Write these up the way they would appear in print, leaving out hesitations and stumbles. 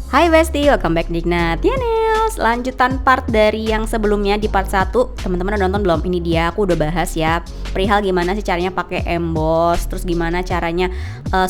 Hai Besti, welcome back di Ignatianels. Lanjutan part dari yang sebelumnya di part 1. Teman-teman udah nonton belum? Ini dia, aku udah bahas ya perihal gimana sih caranya pakai emboss, terus gimana caranya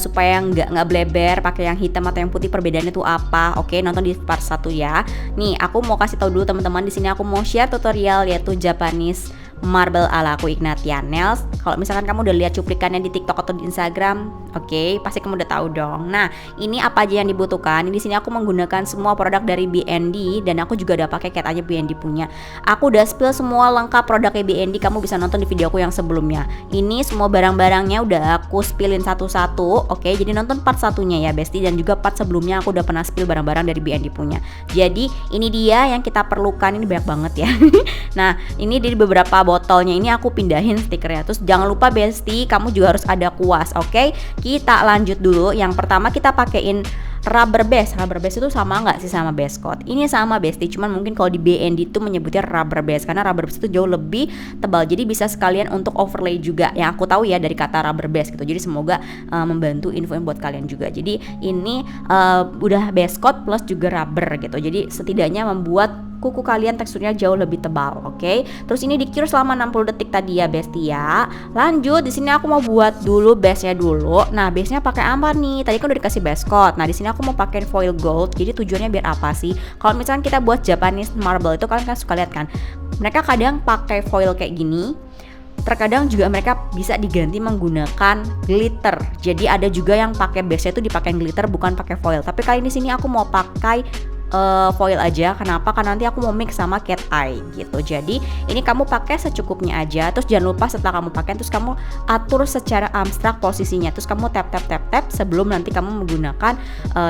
supaya nggak bleber, pakai yang hitam atau yang putih, perbedaannya tuh apa. Oke, nonton di part 1 ya. Nih, aku mau kasih tahu dulu teman-teman, di sini aku mau share tutorial yaitu Japanese marble ala aku Ignatianels. Kalau misalkan kamu udah lihat cuplikannya di TikTok atau di Instagram, oke, pasti kamu udah tahu dong. Nah, ini apa aja yang dibutuhkan? Di sini aku menggunakan semua produk dari BND dan aku juga udah pakai cat aja BND punya. Aku udah spill semua lengkap produknya BND. Kamu bisa nonton di videoku yang sebelumnya. Ini semua barang-barangnya udah aku spillin satu-satu. Oke, jadi nonton part satunya ya, Besti, dan juga part sebelumnya aku udah pernah spill barang-barang dari BND punya. Jadi ini dia yang kita perlukan. Ini banyak banget ya. Nah, ini di beberapa botolnya ini aku pindahin stikernya. Terus jangan lupa Besti, kamu juga harus ada kuas. Oke, kita lanjut dulu. Yang pertama kita pakein rubber base. Rubber base itu sama nggak sih sama base coat? Ini sama Besti, cuman mungkin kalau di BND itu menyebutnya rubber base karena rubber base itu jauh lebih tebal. Jadi bisa sekalian untuk overlay juga. Yang aku tahu ya dari kata rubber base gitu. Jadi semoga membantu info buat kalian juga. Jadi ini udah base coat plus juga rubber gitu. Jadi setidaknya membuat kuku kalian teksturnya jauh lebih tebal, oke? Terus ini di-cure selama 60 detik tadi ya, Besti ya. Lanjut, di sini aku mau buat dulu base-nya dulu. Nah, base-nya pakai apa nih? Tadi kan udah dikasih base coat. Nah, di sini aku mau pakai foil gold. Jadi tujuannya biar apa sih? Kalau misalkan kita buat Japanese marble itu kalian kan suka lihat kan. Mereka kadang pakai foil kayak gini. Terkadang juga mereka bisa diganti menggunakan glitter. Jadi ada juga yang pakai base-nya itu dipakai glitter bukan pakai foil. Tapi kali ini sini aku mau pakai foil aja. Kenapa? Karena nanti aku mau mix sama cat eye gitu. Jadi ini kamu pakai secukupnya aja. Terus jangan lupa setelah kamu pakai, terus kamu atur secara abstrak posisinya. Terus kamu tap sebelum nanti kamu menggunakan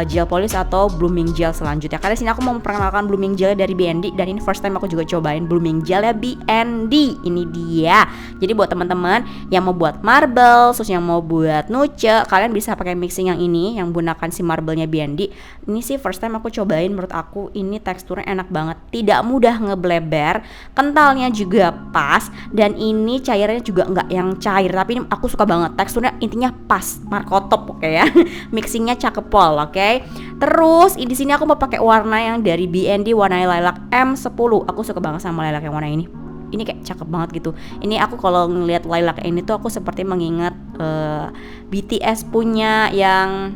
gel polish atau blooming gel selanjutnya. Karena sini aku mau memperkenalkan blooming gel dari BND dan ini first time aku juga cobain blooming gel ya BND. Ini dia. Jadi buat teman-teman yang mau buat marble, terus yang mau buat nuce, kalian bisa pakai mixing yang ini, yang menggunakan si marble-nya BND. Ini sih first time aku cobain, menurut aku ini teksturnya enak banget, tidak mudah ngebleber, kentalnya juga pas, dan ini cairnya juga nggak yang cair, tapi ini aku suka banget teksturnya, intinya pas, markotop, oke ya. Mixingnya cakep pol, oke. Terus di sini aku mau pakai warna yang dari BND, warna lilac M10. Aku suka banget sama lilac yang warna ini. Ini kayak cakep banget gitu. Ini aku kalau ngelihat lilac ini tuh aku seperti mengingat BTS punya yang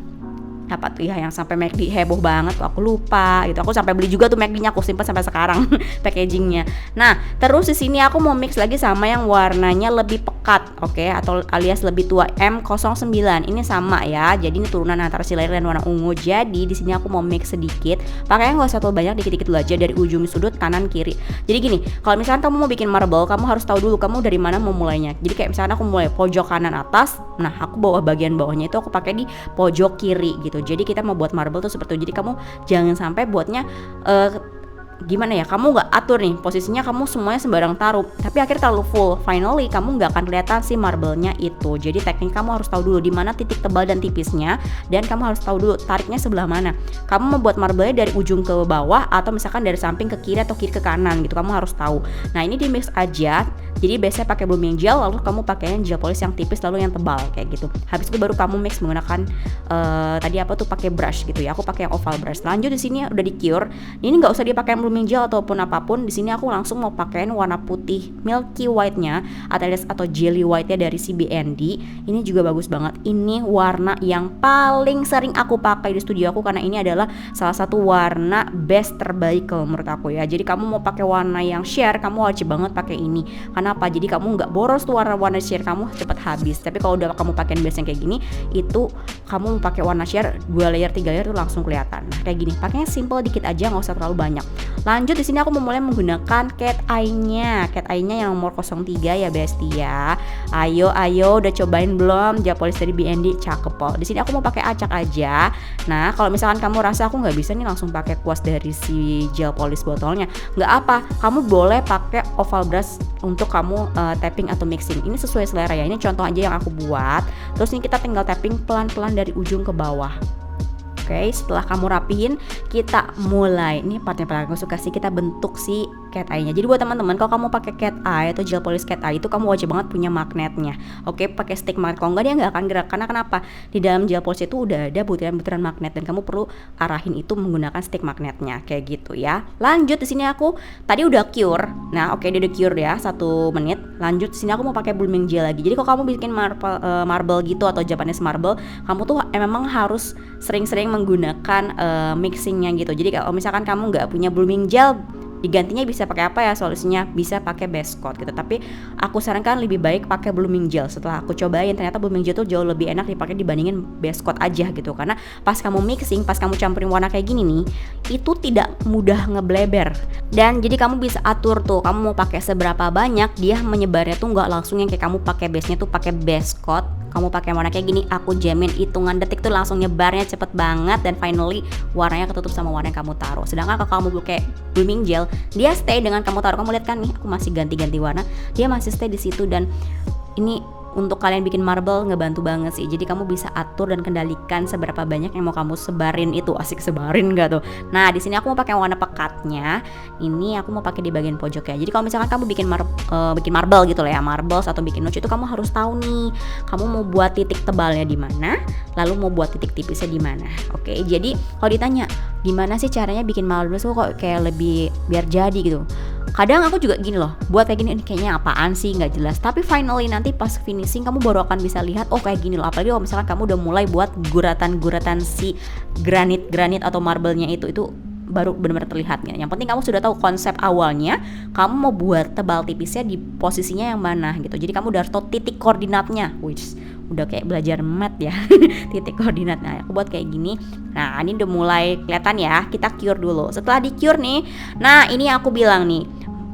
apa tuh ya, yang sampai McD heboh banget tuh, aku lupa gitu. Aku sampai beli juga tuh McD-nya, aku simpan sampai sekarang packagingnya. Nah, terus di sini aku mau mix lagi sama yang warnanya lebih pekat, oke, atau alias lebih tua, M09. Ini sama ya. Jadi ini turunan antara si lilac dan warna ungu. Jadi di sini aku mau mix sedikit. Pakainya nggak usah terlalu banyak, dikit-dikit dulu aja dari ujung sudut kanan kiri. Jadi gini, kalau misalkan kamu mau bikin marble, kamu harus tahu dulu kamu dari mana mau mulainya. Jadi kayak misalkan aku mulai pojok kanan atas, nah aku bagian bawahnya itu aku pakai di pojok kiri gitu. Jadi kita mau buat marble tuh seperti itu. Jadi kamu jangan sampai buatnya gimana ya, kamu nggak atur nih posisinya, kamu semuanya sembarang taruh, tapi akhirnya terlalu full, finally kamu nggak akan kelihatan si marble-nya itu. Jadi teknik kamu harus tahu dulu di mana titik tebal dan tipisnya, dan kamu harus tahu dulu tariknya sebelah mana. Kamu membuat marble-nya dari ujung ke bawah atau misalkan dari samping ke kiri atau kiri ke kanan gitu, kamu harus tahu. Nah, ini di mix aja. Jadi biasanya pakai blooming gel, lalu kamu pakai gel polish yang tipis lalu yang tebal kayak gitu. Habis itu baru kamu mix menggunakan tadi apa tuh, pakai brush gitu ya. Aku pakai yang oval brush. Lanjut di sini udah di cure. Ini nggak usah dipakai blooming gel ataupun apapun. Di sini aku langsung mau pakein warna putih milky white-nya atau jelly white-nya dari si BND. Ini juga bagus banget. Ini warna yang paling sering aku pakai di studio aku karena ini adalah salah satu warna best terbaik kalau menurut aku ya. Jadi kamu mau pakai warna yang sheer, kamu wajib banget pakai ini. Karena apa? Jadi kamu nggak boros tuh warna sheer, kamu cepat habis. Tapi kalau udah kamu pakein base yang kayak gini, itu kamu mau pakai warna sheer 2 layer 3 layer tuh langsung kelihatan. Nah, kayak gini, pakainya simple dikit aja, nggak usah terlalu banyak. Lanjut di sini aku mau mulai menggunakan cat eye-nya. Cat eye-nya yang nomor 03 ya, Besti ya. Ayo udah cobain belum gel polish dari BND? Cakep pol. Di sini aku mau pakai acak aja. Nah, kalau misalkan kamu rasa aku nggak bisa nih langsung pakai kuas dari si gel polish botolnya, nggak apa, kamu boleh pakai oval brush untuk kamu tapping atau mixing. Ini sesuai selera ya. Ini contoh aja yang aku buat. Terus ini kita tinggal tapping pelan-pelan dari ujung ke bawah. Oke, setelah kamu rapihin, kita mulai. Ini part yang paling aku suka sih, kita bentuk si cat eye-nya. Jadi buat teman-teman, kalau kamu pakai cat eye atau gel polish cat eye itu kamu wajib banget punya magnetnya. Oke, pakai stick magnet, kalau enggak dia nggak akan gerak. Karena kenapa? Di dalam gel polish itu udah ada butiran-butiran magnet dan kamu perlu arahin itu menggunakan stick magnetnya kayak gitu ya. Lanjut, di sini aku tadi udah cure. Nah, oke, dia udah cure ya 1 menit. Lanjut, di sini aku mau pakai blooming gel lagi. Jadi kalau kamu bikin marble gitu atau Japanese marble, kamu tuh memang harus sering-sering menggunakan mixingnya gitu. Jadi kalau misalkan kamu nggak punya blooming gel, digantinya bisa pakai apa ya solusinya? Bisa pakai base coat gitu. Tapi aku sarankan lebih baik pakai blooming gel. Setelah aku cobain ternyata blooming gel tuh jauh lebih enak dipakai dibandingin base coat aja gitu. Karena pas kamu mixing, pas kamu campurin warna kayak gini nih, itu tidak mudah ngebleber. Dan jadi kamu bisa atur tuh, kamu mau pakai seberapa banyak, dia menyebarnya tuh nggak langsung yang kayak kamu pakai base-nya tuh pakai base coat. Kamu pakai warna kayak gini, aku jamin hitungan detik tuh langsung nyebarnya cepet banget dan finally warnanya ketutup sama warna yang kamu taruh. Sedangkan kalau kamu pakai blooming gel, dia stay dengan kamu taruh. Kamu lihat kan nih, aku masih ganti-ganti warna, dia masih stay di situ. Dan ini untuk kalian bikin marble ngebantu banget sih. Jadi kamu bisa atur dan kendalikan seberapa banyak yang mau kamu sebarin itu. Asik sebarin gak tuh? Nah, di sini aku mau pakai warna pekatnya. Ini aku mau pakai di bagian pojok ya. Jadi kalau misalkan kamu bikin marble gitu lah ya, marbles atau bikin notch itu kamu harus tahu nih, kamu mau buat titik tebalnya di mana, lalu mau buat titik tipisnya di mana. Oke, jadi kalau ditanya gimana sih caranya bikin marbles kok kayak lebih biar jadi gitu, kadang aku juga gini loh, buat kayak gini ini kayaknya apaan sih, nggak jelas. Tapi finally nanti pas finishing kamu baru akan bisa lihat, oh kayak gini loh. Apalagi kalau misalkan kamu udah mulai buat guratan-guratan si granit atau marble-nya itu baru benar-benar terlihat. Yang penting kamu sudah tahu konsep awalnya, kamu mau buat tebal tipisnya di posisinya yang mana gitu. Jadi kamu udah tahu titik koordinatnya, which udah kayak belajar math ya. Titik koordinat. Nah, aku buat kayak gini. Nah, ini udah mulai kelihatan ya. Kita cure dulu. Setelah di cure nih, nah ini aku bilang nih,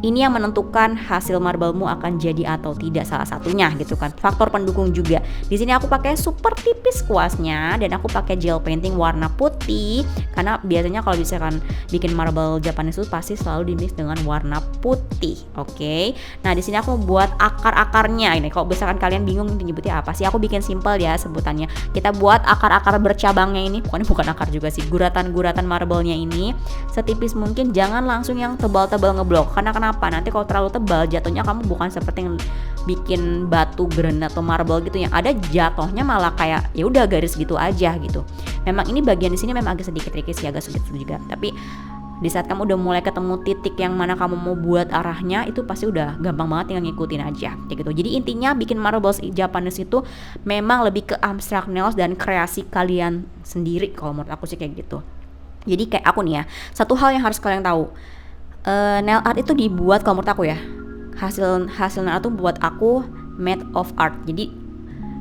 ini yang menentukan hasil marblemu akan jadi atau tidak, salah satunya gitu kan. Faktor pendukung juga. Di sini aku pakai super tipis kuasnya dan aku pakai gel painting warna putih karena biasanya kalau misalkan bikin marble Japanese itu pasti selalu dimix dengan warna putih. Oke. Nah, di sini aku mau buat akar-akarnya. Ini kalau misalkan kalian bingung nyebutnya apa sih, aku bikin simple ya sebutannya. Kita buat akar-akar bercabangnya ini, bukan akar juga sih, guratan-guratan marble-nya ini setipis mungkin, jangan langsung yang tebal-tebal ngeblok. Karena kenapa? Nanti kalau terlalu tebal jatuhnya kamu bukan seperti yang bikin batu granit atau marble gitu, yang ada jatuhnya malah kayak ya udah garis gitu aja gitu. Memang ini bagian di sini memang agak sedikit tricky sih, agak sulit juga. Tapi di saat kamu udah mulai ketemu titik yang mana kamu mau buat arahnya, itu pasti udah gampang banget tinggal ngikutin aja kayak gitu. Jadi intinya bikin marbles Japanese itu memang lebih ke abstract nails dan kreasi kalian sendiri kalau menurut aku sih kayak gitu. Jadi kayak aku nih ya, satu hal yang harus kalian tahu, nail art itu dibuat kalau menurut aku ya, hasil nail art itu buat aku made of art. Jadi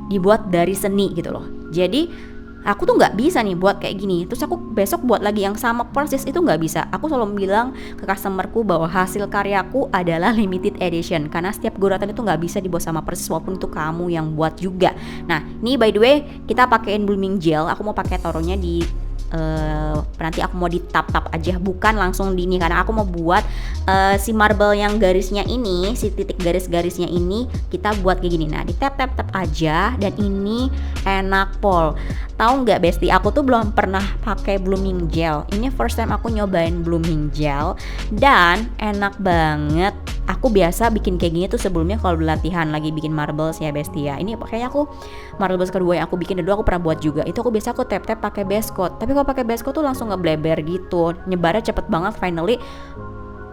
dibuat dari seni gitu loh. Jadi aku tuh nggak bisa nih buat kayak gini terus aku besok buat lagi yang sama persis, itu nggak bisa. Aku selalu bilang ke customerku bahwa hasil karyaku adalah limited edition karena setiap guratan itu nggak bisa dibuat sama persis walaupun itu kamu yang buat juga. Nah, ini by the way kita pakein blooming gel. Aku mau pakai taruhnya di nanti aku mau di tap-tap aja, bukan langsung di ini, karena aku mau buat si marble yang garisnya ini, si titik garis-garisnya ini kita buat kayak gini. Nah, di tap-tap aja. Dan ini enak pol. Tahu nggak Besti, aku tuh belum pernah pakai blooming gel. Ini first time aku nyobain blooming gel dan enak banget. Aku biasa bikin kayak gini tuh sebelumnya kalau latihan lagi bikin marbles ya Besti ya. Ini kayaknya aku marbles kedua yang aku bikin, dulu aku pernah buat juga. Itu aku biasa aku tap-tap pakai base coat. Tapi kalau pakai base coat tuh langsung ngebleber gitu. Nyebarnya cepet banget finally.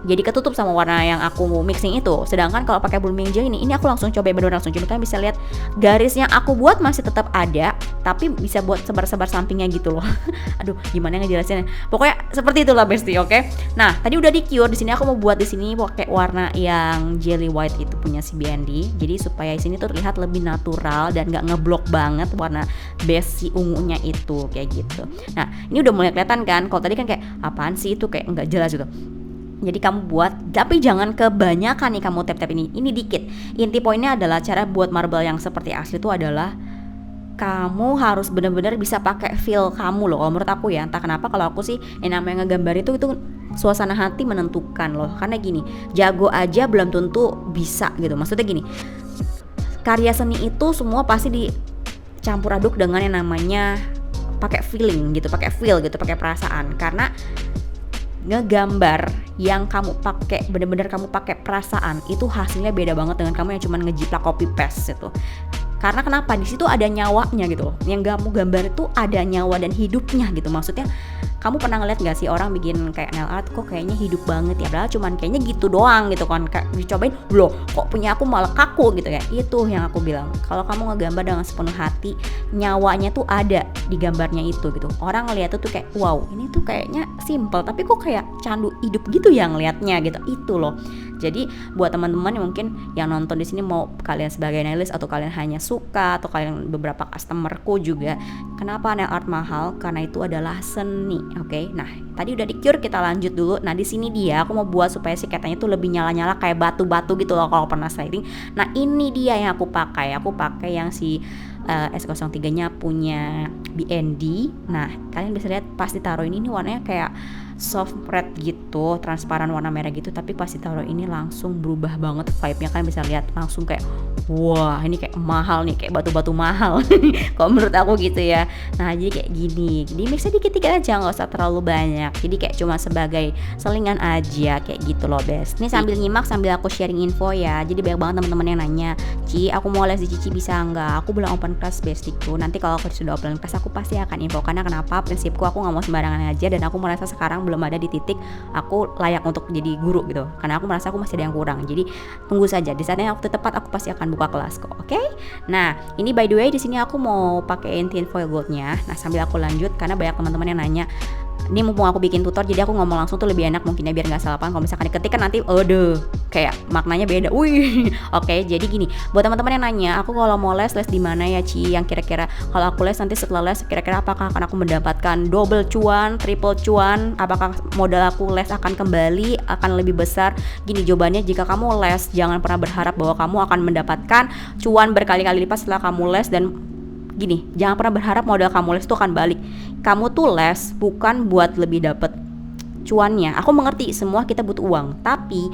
Jadi ketutup sama warna yang aku mixing itu. Sedangkan kalau pakai blooming gel ini aku langsung coba, bener langsung coba. Kalian bisa lihat garis yang aku buat masih tetap ada, tapi bisa buat sebar-sebar sampingnya gitu loh. Aduh, gimana ngejelasinnya? Pokoknya seperti itulah Besti, oke? Nah, tadi udah di cure. Di sini aku mau buat di sini pakai warna yang jelly white itu punya si BND. Jadi supaya di sini tuh terlihat lebih natural dan nggak ngeblok banget warna base si ungunya itu kayak gitu. Nah, ini udah mulai kelihatan kan? Kalau tadi kan kayak apaan sih itu, kayak nggak jelas gitu. Jadi kamu buat, tapi jangan kebanyakan nih kamu tap-tap ini dikit. Inti poinnya adalah cara buat marble yang seperti asli itu adalah kamu harus benar-benar bisa pakai feel kamu loh. Kalau menurut aku ya, entah kenapa kalau aku sih yang namanya ngegambar itu suasana hati menentukan loh. Karena gini, jago aja belum tentu bisa gitu. Maksudnya gini, karya seni itu semua pasti dicampur aduk dengan yang namanya pakai feeling gitu, pakai feel gitu, pakai perasaan. Karena ngegambar yang kamu pakai bener-bener kamu pakai perasaan, itu hasilnya beda banget dengan kamu yang cuma ngejiplak copy paste itu. Karena kenapa? Di situ ada nyawanya gitu loh. Yang kamu gambar itu ada nyawa dan hidupnya gitu. Maksudnya kamu pernah ngeliat gak sih orang bikin kayak nail art kok kayaknya hidup banget ya, padahal cuman kayaknya gitu doang gitu kan. Kayak dicobain, loh kok punya aku malah kaku gitu ya. Itu yang aku bilang, kalau kamu ngegambar dengan sepenuh hati, nyawanya tuh ada di gambarnya itu gitu. Orang ngeliat tuh kayak wow, ini tuh kayaknya simple tapi kok kayak candu hidup gitu ya ngeliatnya gitu. Itu loh. Jadi buat teman-teman yang mungkin yang nonton di sini, mau kalian sebagai nailist atau kalian hanya suka atau kalian beberapa customerku juga, kenapa nail art mahal? Karena itu adalah seni, oke? Nah, tadi udah di-cure, kita lanjut dulu. Nah, di sini dia aku mau buat supaya si katanya tuh lebih nyala-nyala kayak batu-batu gitu loh kalau pernah sliding. Nah, ini dia yang aku pakai. Aku pakai yang si S03-nya punya BND. Nah, kalian bisa lihat pas ditaruh ini warnanya kayak soft red gitu, transparan warna merah gitu, tapi pas ditaruh ini langsung berubah banget vibe-nya. Kalian bisa lihat langsung kayak wah, ini kayak mahal nih, kayak batu-batu mahal kalau menurut aku gitu ya. Nah, jadi kayak gini, jadi mixnya dikit-dikit aja, nggak usah terlalu banyak, jadi kayak cuma sebagai selingan aja kayak gitu loh best. Ini sambil nyimak sambil aku sharing info ya. Jadi banyak banget teman-teman yang nanya, Ci aku mau les di Cici bisa nggak? Aku belum open class bestiku, nanti kalau aku sudah open class aku pasti akan info. Karena kenapa? Prinsipku aku nggak mau sembarangan aja, dan aku merasa sekarang belum ada di titik aku layak untuk jadi guru gitu, karena aku merasa aku masih ada yang kurang. Jadi tunggu saja, di saatnya waktu tepat aku pasti akan buka kelas kok, oke? Nah, ini by the way di sini aku mau pakein tinfoil goldnya. Nah, sambil aku lanjut karena banyak teman-teman yang nanya. Ini mumpung aku bikin tutor, jadi aku ngomong langsung tuh lebih enak mungkin ya, biar nggak salah paham. Kalau misalkan diketik kan nanti kayak maknanya beda. Wih, oke. Jadi gini, buat teman-teman yang nanya, aku kalau mau les di mana ya Ci? Yang kira-kira kalau aku les nanti setelah les kira-kira apakah akan aku mendapatkan double cuan, triple cuan? Apakah modal aku les akan kembali, akan lebih besar? Gini jawabannya, jika kamu les jangan pernah berharap bahwa kamu akan mendapatkan cuan berkali-kali lipat setelah kamu les. Dan gini, jangan pernah berharap modal kamu les itu akan balik. Kamu tuh les bukan buat lebih dapet cuannya. Aku mengerti semua kita butuh uang, tapi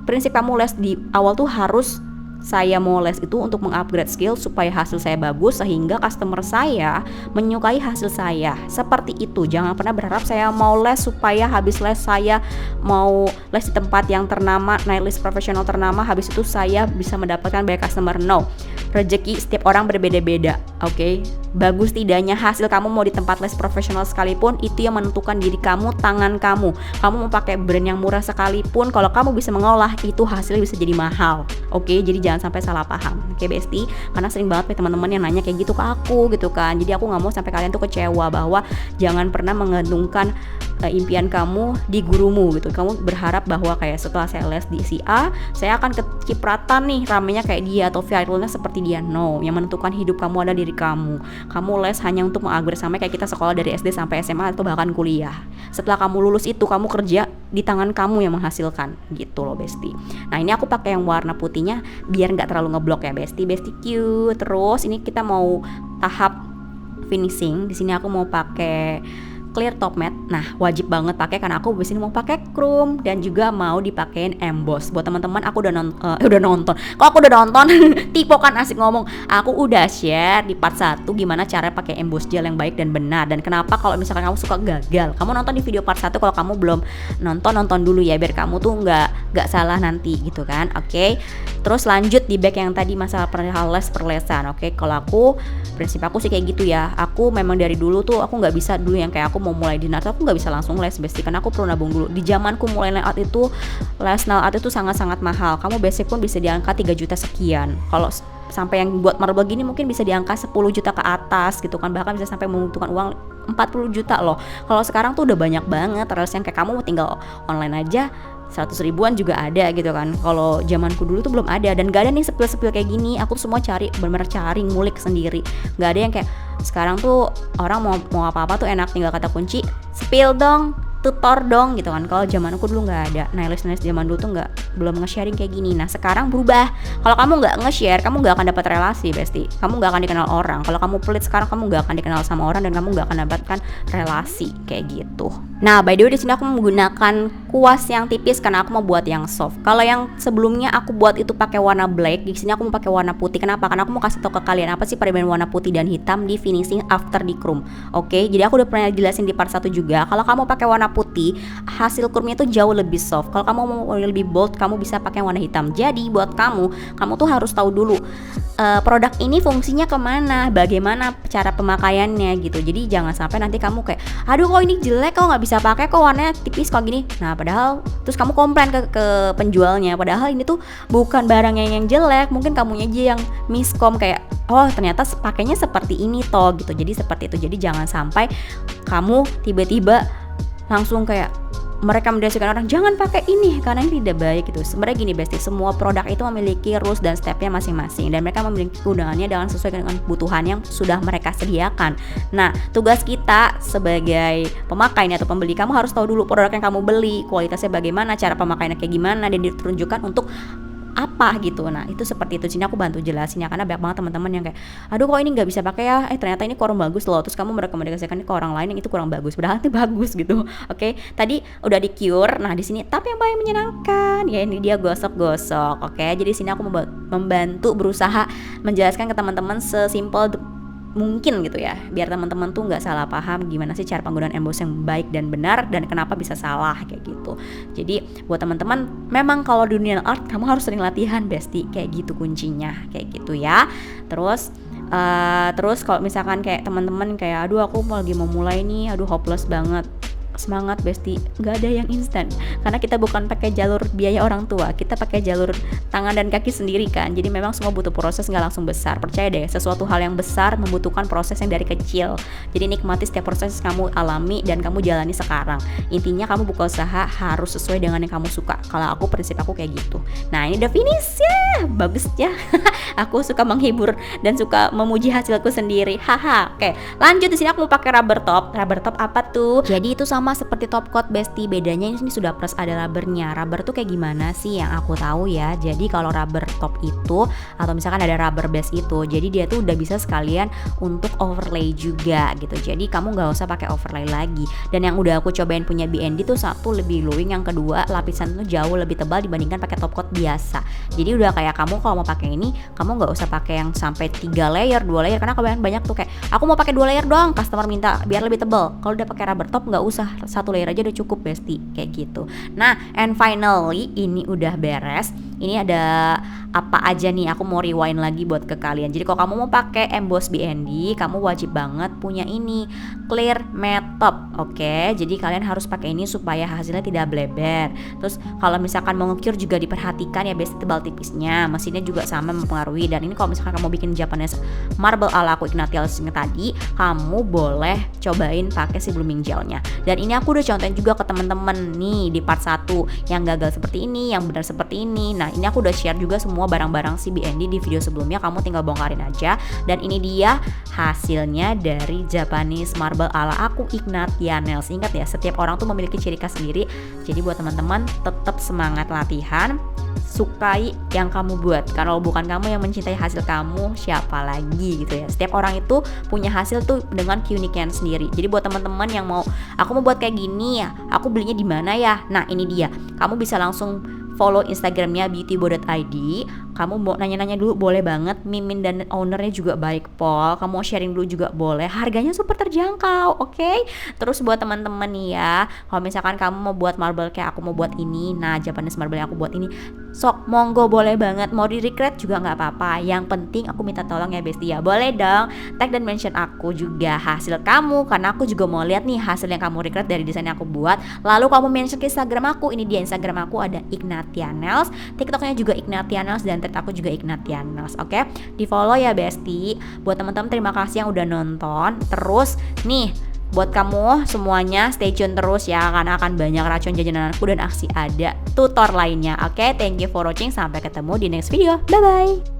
prinsip kamu les di awal tuh harus, saya mau les itu untuk mengupgrade skill supaya hasil saya bagus sehingga customer saya menyukai hasil saya. Seperti itu. Jangan pernah berharap saya mau les supaya habis les saya mau les di tempat yang ternama, nailist profesional ternama, habis itu saya bisa mendapatkan banyak customer. No. Rezeki setiap orang berbeda-beda, oke? Bagus tidaknya hasil kamu mau di tempat les profesional sekalipun, itu yang menentukan diri kamu, tangan kamu. Kamu mau pakai brand yang murah sekalipun, kalau kamu bisa mengolah, itu hasilnya bisa jadi mahal, oke? Jadi jangan sampai salah paham, oke Besti? Karena sering banget teman-teman yang nanya kayak gitu ke aku gitu kan. Jadi aku nggak mau sampai kalian tuh kecewa, bahwa jangan pernah menggantungkan impian kamu di gurumu gitu. Kamu berharap bahwa kayak setelah saya les di si A, saya akan kecipratan nih ramenya kayak dia atau viralnya seperti dia. No, yang menentukan hidup kamu adalah diri kamu. Kamu les hanya untuk mengupgrade, sama kayak kita sekolah dari SD sampai SMA atau bahkan kuliah. Setelah kamu lulus itu kamu kerja di tangan kamu yang menghasilkan gitu loh Besti. Nah, ini aku pakai yang warna putihnya biar nggak terlalu ngeblok ya Besti. Besti cute. Terus ini kita mau tahap finishing. Di sini aku mau pakai clear top matte. Nah, wajib banget pakai karena aku di sini mau pakai chrome dan juga mau dipakein emboss. Buat teman-teman, aku udah nonton. Kok aku udah nonton? Tipe kan asik ngomong. Aku udah share di part 1 gimana cara pakai emboss gel yang baik dan benar, dan kenapa kalau misalkan kamu suka gagal. Kamu nonton di video part 1, kalau kamu belum nonton dulu ya biar kamu tuh nggak salah nanti gitu kan. Oke. Terus lanjut di back yang tadi masalah perihal les perlesan. Oke, kalau aku prinsip aku sih kayak gitu ya. Aku memang dari dulu tuh aku nggak bisa dulu yang kayak aku mau mulai di nail art, aku nggak bisa langsung les Besti, karena aku perlu nabung dulu. Di zamanku mulai nail art itu, les nail art itu sangat-sangat mahal. Kamu basic pun bisa di angka 3 juta sekian. Kalau sampai yang buat marble gini mungkin bisa di angka 10 juta ke atas gitu kan, bahkan bisa sampai membutuhkan uang 40 juta loh. Kalau sekarang tuh udah banyak banget reels yang kayak kamu tinggal online aja 100 ribuan juga ada gitu kan. Kalau zamanku dulu tuh belum ada, dan gak ada nih sepil-sepil kayak gini. Aku tuh semua bener-bener cari ngulik sendiri. Gak ada yang kayak sekarang tuh orang mau apa-apa tuh enak tinggal kata kunci spill dong, tutor dong gitu kan. Kalau zaman aku dulu nggak ada. Nailist zaman dulu tuh belum nge-sharing kayak gini. Nah, sekarang berubah. Kalau kamu nggak nge-share, kamu nggak akan dapat relasi Besti. Kamu nggak akan dikenal orang. Kalau kamu pelit sekarang, kamu nggak akan dikenal sama orang dan kamu nggak akan dapatkan relasi kayak gitu. Nah, by the way di sini aku menggunakan kuas yang tipis karena aku mau buat yang soft. Kalau yang sebelumnya aku buat itu pakai warna black, di sini aku mau pakai warna putih. Kenapa? Karena aku mau kasih tahu ke kalian apa sih perbedaan warna putih dan hitam di finishing after di chrome. Oke, jadi aku udah pernah jelasin di part 1 juga. Kalau kamu pakai warna warna putih, hasil kurmnya tuh jauh lebih soft. Kalau kamu mau lebih bold, kamu bisa pakai warna hitam. Jadi buat kamu tuh harus tahu dulu produk ini fungsinya kemana, bagaimana cara pemakaiannya gitu. Jadi jangan sampai nanti kamu kayak, aduh kok ini jelek, kok nggak bisa pakai, kok warnanya tipis, kok gini. Nah padahal terus kamu komplain ke penjualnya, padahal ini tuh bukan barangnya yang jelek, mungkin kamunya aja yang miskom kayak, oh ternyata pakainya seperti ini toh gitu. Jadi seperti itu. Jadi jangan sampai kamu tiba-tiba langsung kayak merekomendasikan orang jangan pakai ini karena ini tidak baik gitu. Sebenarnya gini Besti, semua produk itu memiliki rules dan stepnya masing-masing dan mereka memiliki keundangannya dengan sesuai dengan kebutuhan yang sudah mereka sediakan. Nah tugas kita sebagai pemakai atau pembeli, kamu harus tahu dulu produk yang kamu beli kualitasnya bagaimana, cara pemakaiannya kayak gimana, dan ditunjukkan untuk apa gitu. Nah itu seperti itu. Sini aku bantu jelasin ya, karena banyak banget teman-teman yang kayak, aduh kok ini nggak bisa pakai ya, ternyata ini kurang bagus loh, terus kamu merekomendasikan ke orang lain yang itu kurang bagus, padahal itu bagus gitu. Oke, tadi udah di cure. Nah di sini tapi yang paling menyenangkan ya ini dia gosok-gosok. Oke, jadi sini aku membantu berusaha menjelaskan ke teman-teman sesimpel mungkin gitu ya, biar teman-teman tuh nggak salah paham gimana sih cara penggunaan emboss yang baik dan benar dan kenapa bisa salah kayak gitu. Jadi buat teman-teman, memang kalau di dunia art kamu harus sering latihan Besti, kayak gitu kuncinya, kayak gitu ya. Terus kalau misalkan kayak teman-teman kayak, aduh aku lagi mau mulai nih, aduh hopeless banget. Semangat Besti, nggak ada yang instan karena kita bukan pakai jalur biaya orang tua, kita pakai jalur tangan dan kaki sendiri kan. Jadi memang semua butuh proses, nggak langsung besar. Percaya deh, sesuatu hal yang besar membutuhkan proses yang dari kecil. Jadi nikmati setiap proses kamu alami dan kamu jalani sekarang. Intinya kamu buka usaha harus sesuai dengan yang kamu suka. Kalau aku, prinsip aku kayak gitu. Nah ini udah finish ya, bagus ya. Aku suka menghibur dan suka memuji hasilku sendiri. Haha. Oke, lanjut. Di sini aku mau pakai rubber top. Rubber top apa tuh? Jadi itu sama seperti top coat Besti, bedanya ini sudah plus ada rubbernya. Rubber tuh kayak gimana sih yang aku tahu ya. Jadi kalau rubber top itu atau misalkan ada rubber base itu, jadi dia tuh udah bisa sekalian untuk overlay juga gitu. Jadi kamu nggak usah pakai overlay lagi. Dan yang udah aku cobain punya BND tuh satu lebih glowing, yang kedua lapisan tuh jauh lebih tebal dibandingkan pakai top coat biasa. Jadi udah kayak kamu kalau mau pakai ini, kamu nggak usah pakai yang sampai 3 layer, 2 layer, karena kebanyakan banyak tuh kayak aku mau pakai 2 layer doang, customer minta biar lebih tebal. Kalau udah pakai rubber top nggak usah, 1 layer aja udah cukup Besti, kayak gitu. Nah and finally ini udah beres. Ini ada apa aja nih, aku mau rewind lagi buat ke kalian. Jadi kalau kamu mau pakai emboss BND, kamu wajib banget punya ini clear matte top. Oke, jadi kalian harus pakai ini supaya hasilnya tidak bleber. Terus kalau misalkan mau nge-cure juga diperhatikan ya Besti, tebal tipisnya. Mesinnya juga sama mempengaruhi. Dan ini kalau misalkan kamu bikin Japanese marble ala aku Ignatius tadi, kamu boleh cobain pakai si blooming gelnya. Dan ini aku udah contohin juga ke teman-teman nih di part 1 yang gagal seperti ini, yang benar seperti ini. Nah ini aku udah share juga semua barang-barang si BND di video sebelumnya, kamu tinggal bongkarin aja. Dan ini dia hasilnya dari Japanese marble ala aku Ignatius. Ingat ya, setiap orang tuh memiliki ciri khas sendiri. Jadi buat teman-teman tetap semangat latihan, sukai yang kamu buat. Kalau bukan kamu yang mencintai hasil kamu, siapa lagi gitu ya. Setiap orang itu punya hasil tuh dengan keunikan sendiri. Jadi buat teman-teman yang mau, aku mau buat kayak gini ya, aku belinya di mana ya? Nah ini dia, kamu bisa langsung follow Instagramnya beautybo.id. Kamu mau nanya-nanya dulu boleh banget. Mimin dan ownernya juga baik Pol. Kamu mau sharing dulu juga boleh. Harganya super terjangkau, oke? Terus buat teman-teman nih ya, kalau misalkan kamu mau buat marble kayak aku mau buat ini, nah Japanese marble yang aku buat ini, sok monggo boleh banget. Mau di recreate juga nggak apa-apa. Yang penting aku minta tolong ya Besti ya. Boleh dong tag dan mention aku juga hasil kamu, karena aku juga mau lihat nih hasil yang kamu recreate dari desain yang aku buat. Lalu kamu mention ke Instagram aku. Ini dia Instagram aku, ada Ignatius. TikToknya juga Ignatius dan thread aku juga Ignatius. Oke, di follow ya Besti. Buat teman-teman terima kasih yang udah nonton. Terus nih buat kamu semuanya stay tune terus ya, karena akan banyak racun jajananku dan aksi ada tutor lainnya. Oke, thank you for watching. Sampai ketemu di next video. Bye bye.